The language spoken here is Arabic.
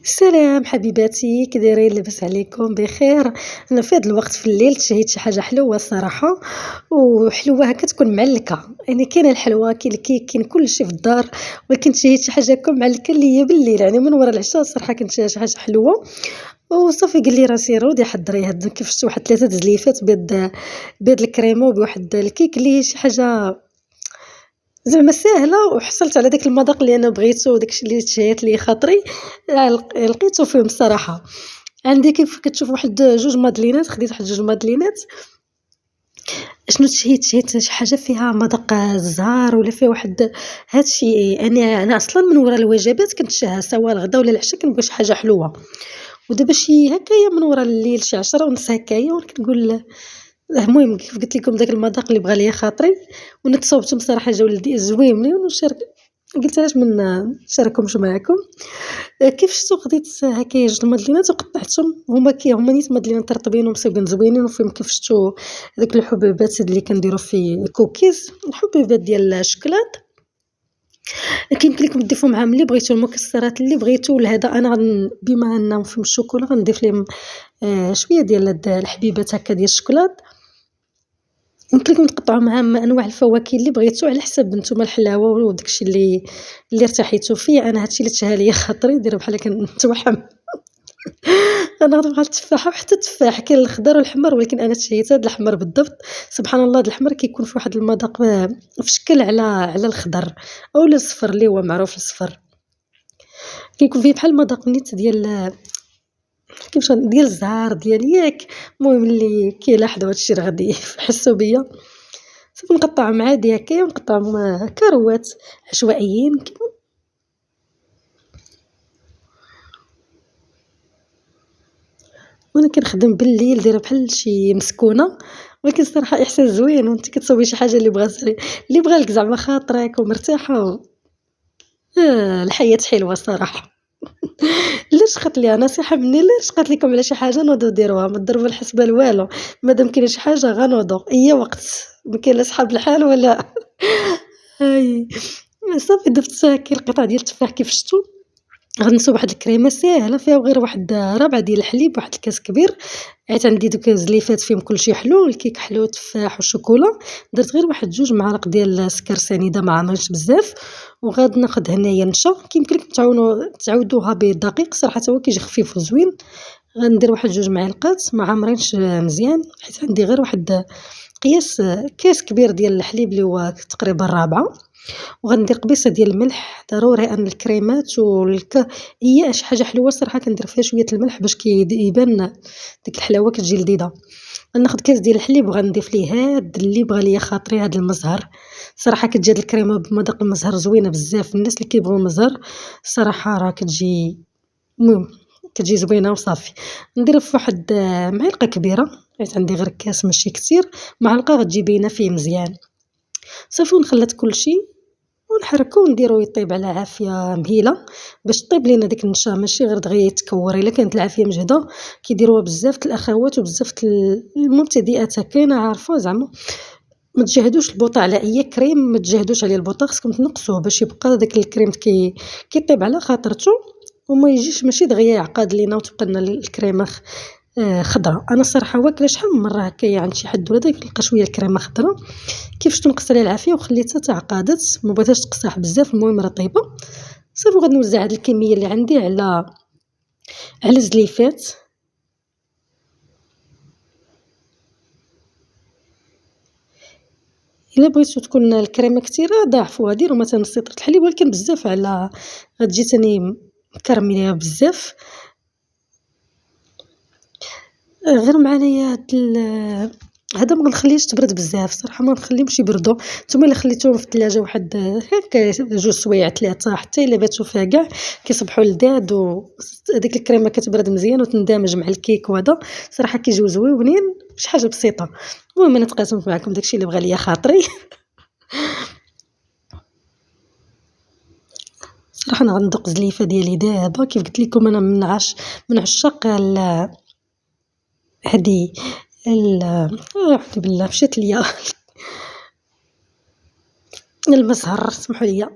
السلام حبيباتي، كي دايرين؟ لاباس عليكم بخير؟ انا في هذا الوقت في الليل تشهيت شي حاجه حلوه الصراحه، وحلوه هكا تكون معلكه. يعني كاين الحلوى، كاين الكيك، كاين كلشي في الدار. ولكن تشهيت شي حاجه هكا معلكه اللي هي بالليل، يعني من ورا العشاء الصراحه كنت شي حاجه حلوه. وصافي قال لي راه سيري ودي حضري هاد كيف شفت واحد 3 زليفات بهاد الكريمه وبواحد الكيك اللي هي شي حاجه زعما ساهلة، وحصلت على داك المذاق اللي أنا بغيتو وداك الشي اللي تشهيت ليه خاطري. لقيتو فيهم الصراحة. عندي كيف كتشوف واحد 2 مادلينات، خديت واحد 2 مادلينات. شنو تشهيت شي حاجة فيها مذاق الزهر ولا فيها واحد هادشي. أنا أصلًا من ورا الوجبات كنتشهى سوا الغدا ولا العشا، كنبغي شي حاجة حلوة. ودابا شي هكايا من ورا الليل شي 10:30 هكايا، وأنا كنقول المهم كيف قلت لكم داك المذاق اللي بغى ليا خاطري. وانا تصاوبتهم صراحه جاو زوينين ونشارك. قلت علاش ما نشاركهمش معكم. كيف شفتوا خديت هكايا 2 مدلينات وقطعتهم، هما نيت مدلينات رطبين ومصيبين زوينين، وفيهم كيف شفتوا هذوك الحبيبات اللي كنديروا في كوكيز، الحبيبات ديال الشكلاط. كيمكن لكم تضيفوا معاهم اللي بغيتو، المكسرات اللي بغيتو. لهذا انا بما انهم فيهم الشوكولا غنضيف لهم شويه ديال هاد الحبيبات هكا ديال الشكلاط. يمكن لكم تقطعوا معاهم انواع الفواكه اللي بغيتو على حسب نتوما الحلاوه وداك الشيء اللي ارتحيتوا فيه. انا هادشي اللي تشهى ليا خاطري، ديروا بحال كنتوحم. انا غنبغى التفاحه وحتى التفاح، كاين الخضر والحمر، ولكن انا تشهيت هاد الاحمر بالضبط. سبحان الله، هاد الاحمر كيكون في واحد المذاق في شكل على الخضر او الصفر اللي هو معروف الصفر. كيكون فيه بحال المذاق نيت ديال كيفاش ديال الزهر ديال ياك. المهم اللي كيلاحظوا هادشي راه غادي يحسوا بيا. صافي نقطعهم عادي هكايا، ونقطعهم كروات عشوائيين وانا كنخدم بالليل دايره بحال شي مسكونه. ولكن الصراحه احساس زوين وانت كتصوبي شي حاجه اللي بغى لك زعما خاطرك ومرتاحه. الحياه حلوه الصراحه. لا شقت ليها نصيحه مني، لا شقت لكم على شي حاجه نوضوا ديروها، ما تضربوا الحسبه والو. مادام كاين شي حاجه غنوضوا اي وقت، ما كاين لا صحاب الحال ولا. هاي صافي ضفت كاين القطع ديال التفاح كيف شفتوا. غنصوب واحد الكريمه ساهله فيها غير واحد ربعه ديال الحليب، واحد الكاس كبير. عيت عندي دوك الزليفات فيهم كلشي حلو، الكيك حلو، تفاح وشوكولا. درت غير واحد 2 معالق ديال السكر سنيده، ما عمرتش بزاف. وغاد ناخذ هنايا نشا، كيمكن لكم تعاودوها بالدقيق صراحه، هو كيجي خفيف وزوين. غندير واحد 2 معالق ما عامرينش مزيان، حيت عندي غير واحد قياس كاس كبير ديال الحليب اللي هو تقريبا رابعه. وغندير قبيصه ديال الملح ضروري، ان الكريمات هي شي حاجه حلوه الصراحه كندير فيها شويه الملح باش يبان ديك الحلاوه كتجي لذيذه. غناخذ كاس ديال الحليب وغنضيف ليه هاد اللي بغى ليا خاطري، هاد المزهر. صراحه كتجي هاد الكريمه بمذاق المزهر زوينه بزاف، الناس اللي كيبغيو المزهر الصراحه راه كتجي. المهم كتجي زوينه وصافي. ندير في واحد معلقه كبيره، حيت عندي غير كاس ماشي كتير. معلقه غتجي باينه فيه مزيان. صافي ونخلط كلشي ونحركو ونديرو يطيب على عافية مهيلة، باش طيب لينا ديك النشا، ماشي غير دغيا يتكور. الا كانت العافية مجهدة كيديروها بزاف الاخوات وبزاف المبتدئات هكا، انا عارفة زعما. ما تجهدوش البوطه على اي كريم، ما تجهدوش عليه البوطه، خصكم تنقصوه باش يبقى داك الكريم كيطيب على خاطرته، وما يجيش ماشي دغيا يعقد لينا وتبقى لنا الكريمه خضراء. انا الصراحه واكله شحال من مره هكايا عند شي حد ولا كنلقى شويه الكريمه خضراء. كيفاش تنقص عليها العافيه وخليتها تعقدت، ما بغيتهاش تقصح بزاف، المهم راه طيبه. صافي غادي نوزع هاد الكميه اللي عندي على الزليفات. الا بغيتو تكون الكريمه كثيره ضاعفوها، ديروا مثلا نص لتر الحليب، ولكن بزاف على غتجي تاني مكرمليها بزاف. غير معايا هذا ما غنخليهش تبرد بزاف صراحه، ما نخليهمش يبردوا. نتوما الا خليتوهم في الثلاجه واحد هكا 2 سوايع 3 حتى الا باتوا فيها كاع كيصبحوا لذاذ، وديك الكريمه كتبرد مزيان وتندمج مع الكيك، وهذا صراحه كيجيو زويونين. شي حاجه بسيطه. المهم انا تقاسمت معكم داكشي اللي بغى ليا خاطري. صراحه انا غندوق زليفه ديالي دابا. كيف قلت لكم انا من عشاق هذه أعوذ بالله مشات ليا المزهر، سمحوا لي.